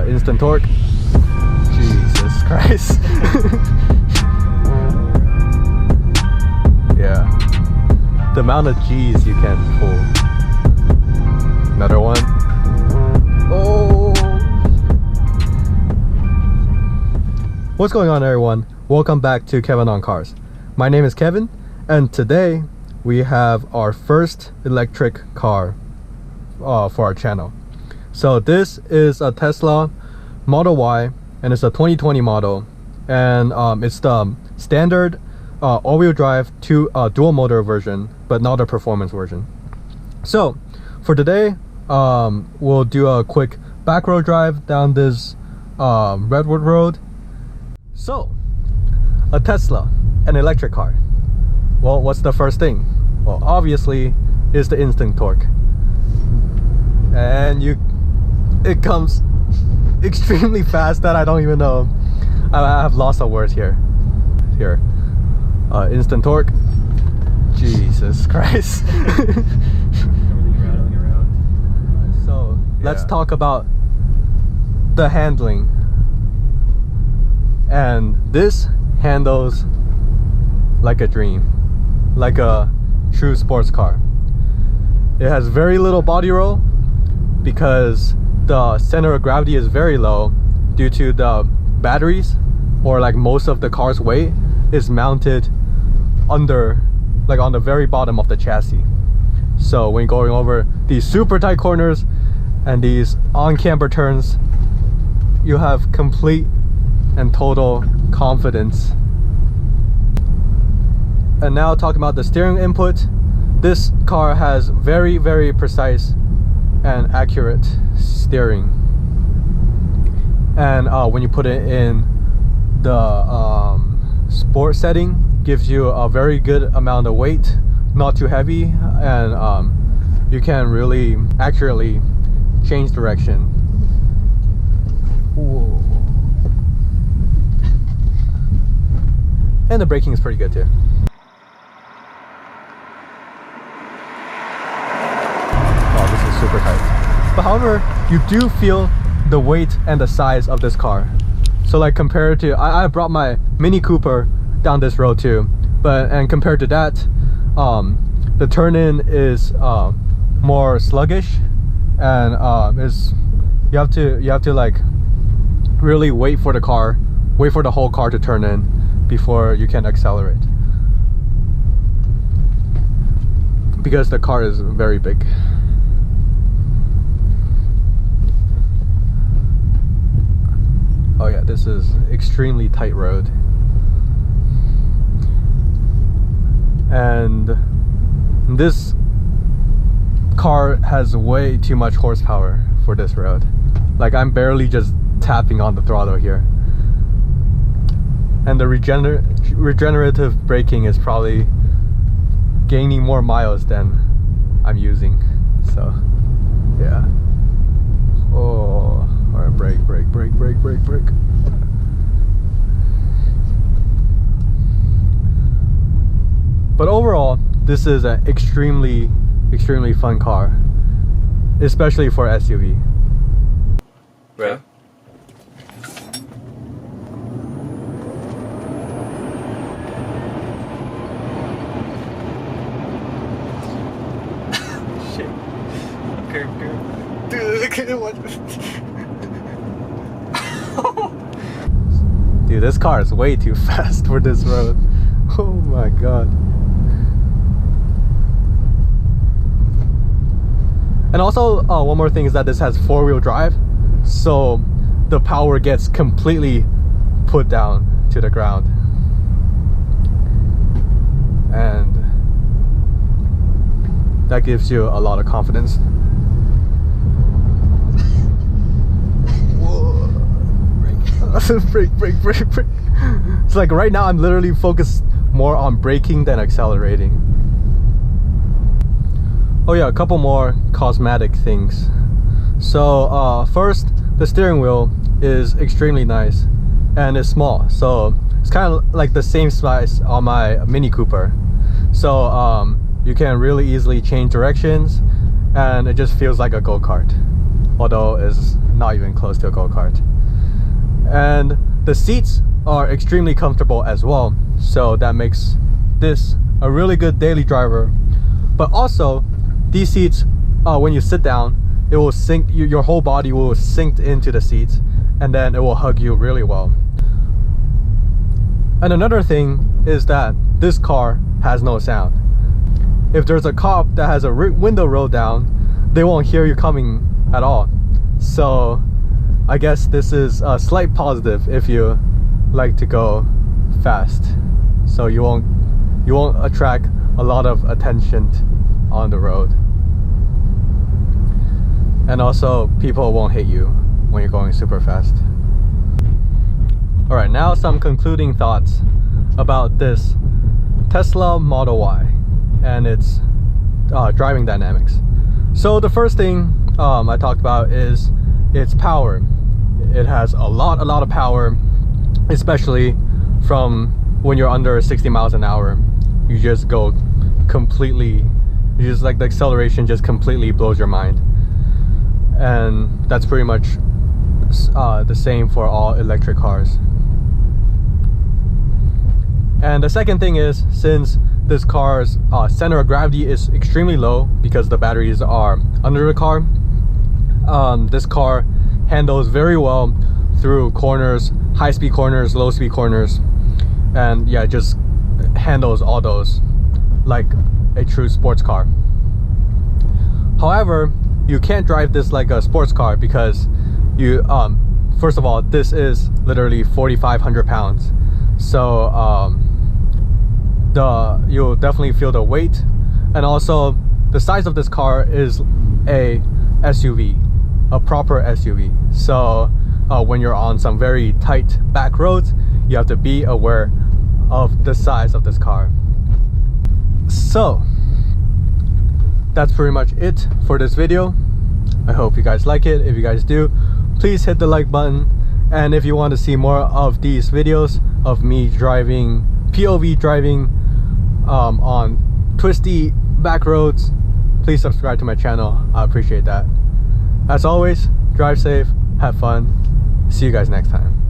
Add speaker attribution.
Speaker 1: Instant torque. Jesus Christ. Yeah. The amount of G's you can pull. Another one. Oh. What's going on, everyone? Welcome back to Kevin on Cars. My name is Kevin, and today we have our first electric car for our channel. So this is a Tesla Model Y, and it's a 2020 model, and it's the standard all-wheel drive dual motor version, but not a performance version. So for today, we'll do a quick back road drive down this Redwood road. So a Tesla, an electric car. Well, what's the first thing? Well, obviously is the instant torque, and it comes extremely fast that I don't even know. I have lots of words here. Instant torque. Jesus Christ.
Speaker 2: Everything rattling around.
Speaker 1: So let's talk about the handling. And this handles like a dream, like a true sports car. It has very little body roll because the center of gravity is very low due to the batteries, or like most of the car's weight is mounted under, like on the very bottom of the chassis. So when going over these super tight corners and these on-camber turns, you have complete and total confidence. And now talking about the steering input, this car has very, very precise and accurate steering. And when you put it in the sport setting, gives you a very good amount of weight, not too heavy, and you can really accurately change direction. Whoa. And the braking is pretty good too. Oh, this is super tight. But however, you do feel the weight and the size of this car. So like compared to, I brought my Mini Cooper down this road too, and compared to that, the turn-in is more sluggish, and you have to like really wait for the whole car to turn in before you can accelerate, because the car is very big. Oh yeah, this is extremely tight road. And this car has way too much horsepower for this road. Like, I'm barely just tapping on the throttle here. And the regenerative braking is probably gaining more miles than I'm using. So yeah. Oh, alright, brake. But overall, this is an extremely fun car, especially for SUV.
Speaker 2: Right. Shit. Okay.
Speaker 1: Dude, this car is way too fast for this road. Oh my god. And also, one more thing is that this has four-wheel drive, so the power gets completely put down to the ground. And that gives you a lot of confidence. Whoa. Brake. It's like right now I'm literally focused more on braking than accelerating. Oh yeah, a couple more cosmetic things. So first, the steering wheel is extremely nice and it's small, so it's kind of like the same size on my Mini Cooper. So you can really easily change directions, and it just feels like a go-kart, although it's not even close to a go-kart. And the seats are extremely comfortable as well, so that makes this a really good daily driver. But also, these seats, when you sit down, it will sink, your whole body will sink into the seats, and then it will hug you really well. And another thing is that this car has no sound. If there's a cop that has a window rolled down, they won't hear you coming at all. So I guess this is a slight positive if you like to go fast, so you won't attract a lot of attention on the road, and also people won't hit you when you're going super fast. All right, now some concluding thoughts about this Tesla Model Y and its driving dynamics. So the first thing I talked about is its power. It has a lot of power, especially from when you're under 60 miles an hour. You just go completely, like the acceleration just completely blows your mind. And that's pretty much the same for all electric cars. And the second thing is, since this car's center of gravity is extremely low because the batteries are under the car, this car handles very well through corners, high-speed corners, low-speed corners, and yeah, just handles all those like a true sports car. However, you can't drive this like a sports car because you first of all, this is literally 4,500 pounds, so you'll definitely feel the weight. And also, the size of this car is a SUV, a proper SUV. So when you're on some very tight back roads, you have to be aware of the size of this car. So that's pretty much it for this video. I hope you guys like it. If you guys do, please hit the like button. And if you want to see more of these videos of me driving, POV driving on twisty back roads, please subscribe to my channel. I appreciate that. As always, drive safe, have fun. See you guys next time.